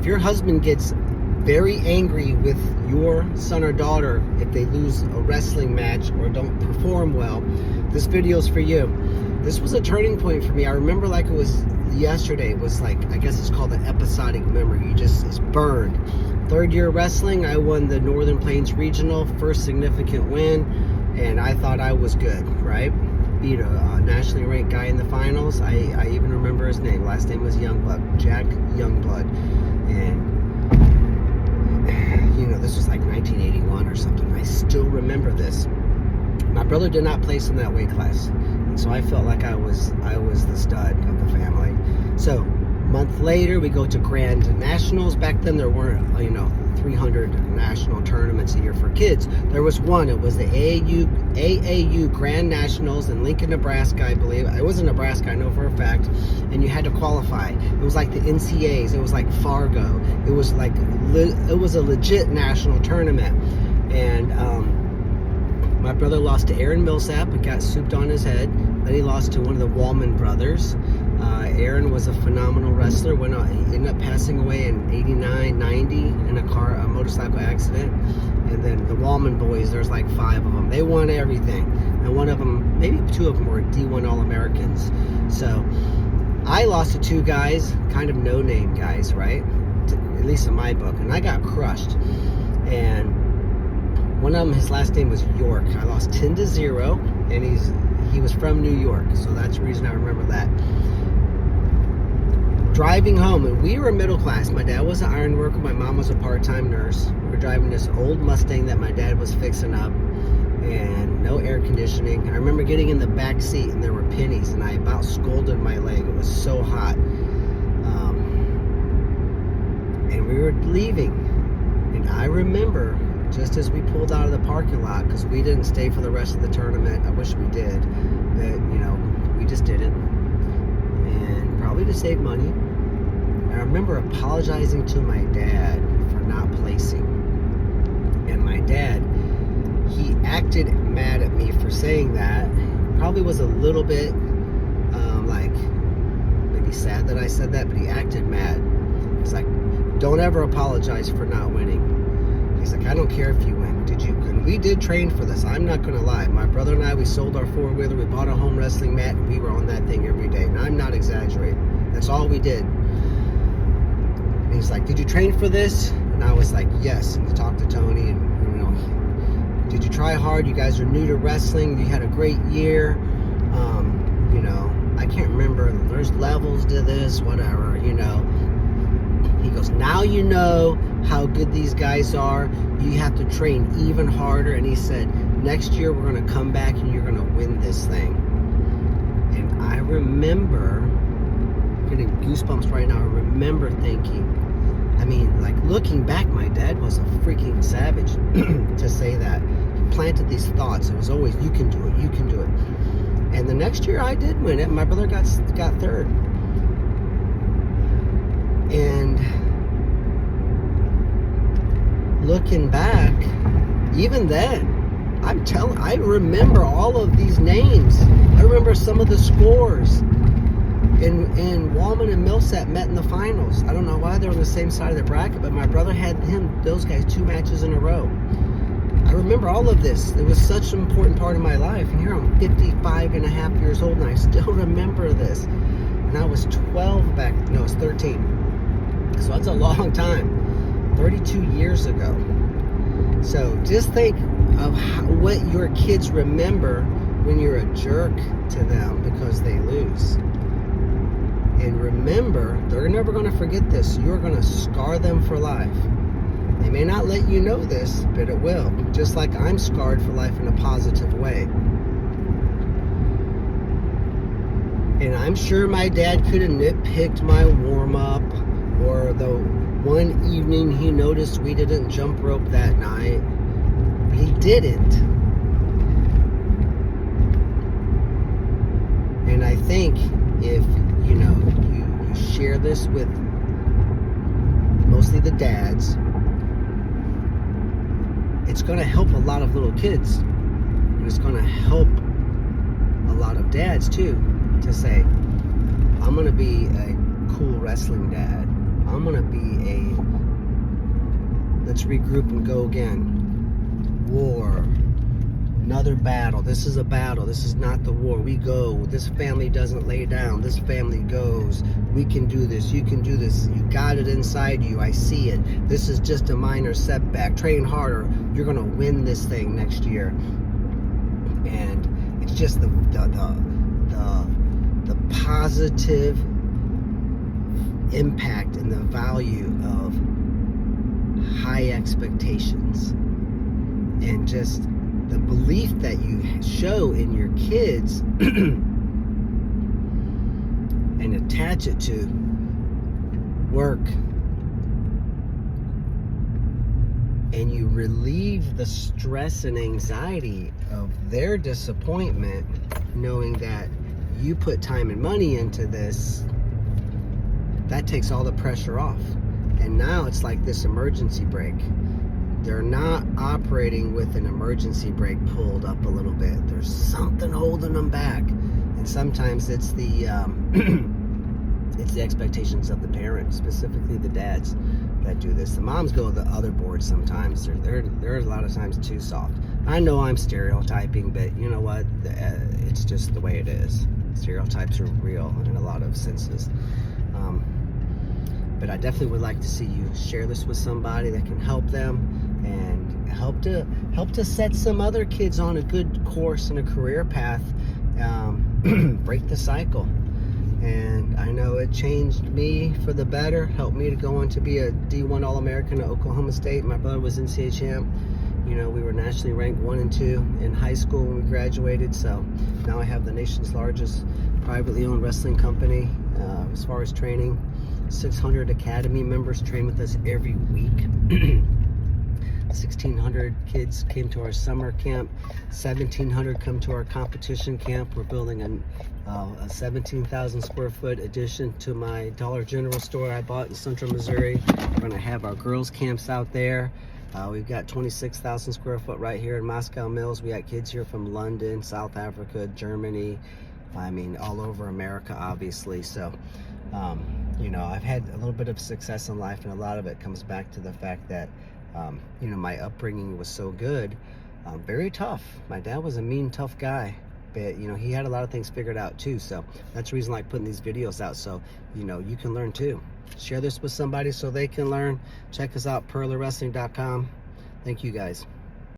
your husband gets very angry with your son or daughter if they lose a wrestling match or don't perform well, this video is for you. This was a turning point for me. I remember like it was yesterday. It was like, I guess it's called an episodic memory. It's burned. Third year wrestling, I won the Northern Plains Regional, first significant win, and I thought I was good, right? Beat a nationally ranked guy in the finals. I even remember his name. Last name was Youngblood, Jack Youngblood. And you know, this was like 1981 or something. I still remember this. My brother did not place in that weight class, and so I felt like I was the stud of the family. So a month later, we go to Grand Nationals. Back then, there weren't 300 national tournaments a year for kids. There was one. It was the AAU Grand Nationals in Lincoln, Nebraska, I believe. It was in Nebraska, I know for a fact. And you had to qualify. It was like the NCAAs. It was like Fargo. It was like it was a legit national tournament. And my brother lost to Aaron Millsap and got souped on his head. Then he lost to one of the Wallman brothers. Aaron was a phenomenal wrestler. He ended up passing away in 89, 90 in a motorcycle accident. And then the Wallman boys, there's like 5 of them. They won everything. And one of them, maybe 2 of them were D1 All-Americans. So I lost to 2 guys, kind of no-name guys, right? At least in my book. And I got crushed. And one of them, his last name was York. I lost 10-0, and he was from New York, so that's the reason I remember that. Driving home, and we were middle class. My dad was an iron worker. My mom was a part-time nurse. We were driving this old Mustang that my dad was fixing up, and no air conditioning. I remember getting in the back seat, and there were pennies, and I about scalded my leg. It was so hot. And we were leaving, and I remember just as we pulled out of the parking lot, because we didn't stay for the rest of the tournament. I wish we did, but we just didn't, and probably to save money. And I remember apologizing to my dad for not placing, and my dad, he acted mad at me for saying that. Probably was a little bit like maybe sad that I said that, but he acted mad. It's like, don't ever apologize for not winning. He's like, I don't care if you win. And we did train for this. I'm not going to lie. My brother and I, we sold our 4-wheeler. We bought a home wrestling mat, and we were on that thing every day. And I'm not exaggerating. That's all we did. And he's like, did you train for this? And I was like, yes. And he talked to Tony, and, did you try hard? You guys are new to wrestling. You had a great year. I can't remember. There's levels to this, whatever, He goes, now you know how good these guys are. You have to train even harder. And he said, next year we're going to come back and you're going to win this thing. And I remember getting goosebumps right now. I remember thinking, looking back, my dad was a freaking savage to say that. He planted these thoughts. It was always, you can do it, you can do it. And the next year I did win it. My brother got 3rd. And looking back, even then, I remember all of these names. I remember some of the scores. And Wallman and Millsap met in the finals. I don't know why they're on the same side of the bracket, but my brother had those guys 2 matches in a row. I remember all of this. It was such an important part of my life. And here I'm 55 and a half years old, and I still remember this. And I was 12 back, no, I was 13. So that's a long time, 32 years ago. So just think of what your kids remember when you're a jerk to them because they lose. And remember, they're never going to forget this. You're going to scar them for life. They may not let you know this, but it will. Just like I'm scarred for life in a positive way. And I'm sure my dad could have nitpicked my warm-up, or the one evening he noticed we didn't jump rope that night. But he didn't. And I think if, you share this with mostly the dads, it's going to help a lot of little kids. And it's going to help a lot of dads, too, to say, I'm going to be a cool wrestling dad. I'm gonna be let's regroup and go again. War, another battle. This is a battle. This is not the war. We go. This family doesn't lay down. This family goes. We can do this. You can do this. You got it inside you. I see it. This is just a minor setback. Train harder. You're gonna win this thing next year. And it's just the positive impact and the value of high expectations, and just the belief that you show in your kids and attach it to work, and you relieve the stress and anxiety of their disappointment, knowing that you put time and money into this. That takes all the pressure off. And now it's like this emergency brake. They're not operating with an emergency brake pulled up a little bit. There's something holding them back. And sometimes it's the it's the expectations of the parents, specifically the dads, that do this. The moms go the other board sometimes. They're a lot of times too soft. I know I'm stereotyping, but you know what? It's just the way it is. Stereotypes are real in a lot of senses. But I definitely would like to see you share this with somebody that can help them, and help to set some other kids on a good course and a career path. Break the cycle. And I know it changed me for the better, helped me to go on to be a D1 All-American at Oklahoma State. My brother was NCAA champ. You know, we were nationally ranked 1 and 2 in high school when we graduated. So now I have the nation's largest privately owned wrestling company. As far as training, 600 academy members train with us every week. 1,600 kids came to our summer camp. 1,700 come to our competition camp. We're building a 17,000 square foot addition to my Dollar General store I bought in Central Missouri. We're going to have our girls camps out there. We've got 26,000 square foot right here in Moscow Mills. We got kids here from London, South Africa, Germany. I mean, all over America, obviously. So, you know, I've had a little bit of success in life, and a lot of it comes back to the fact that, you know, my upbringing was so good. Very tough. My dad was a mean, tough guy, but, you know, he had a lot of things figured out too. So that's the reason I like putting these videos out, so, you know, you can learn too. Share this with somebody so they can learn. Check us out, purlerwrestling.com. Thank you guys.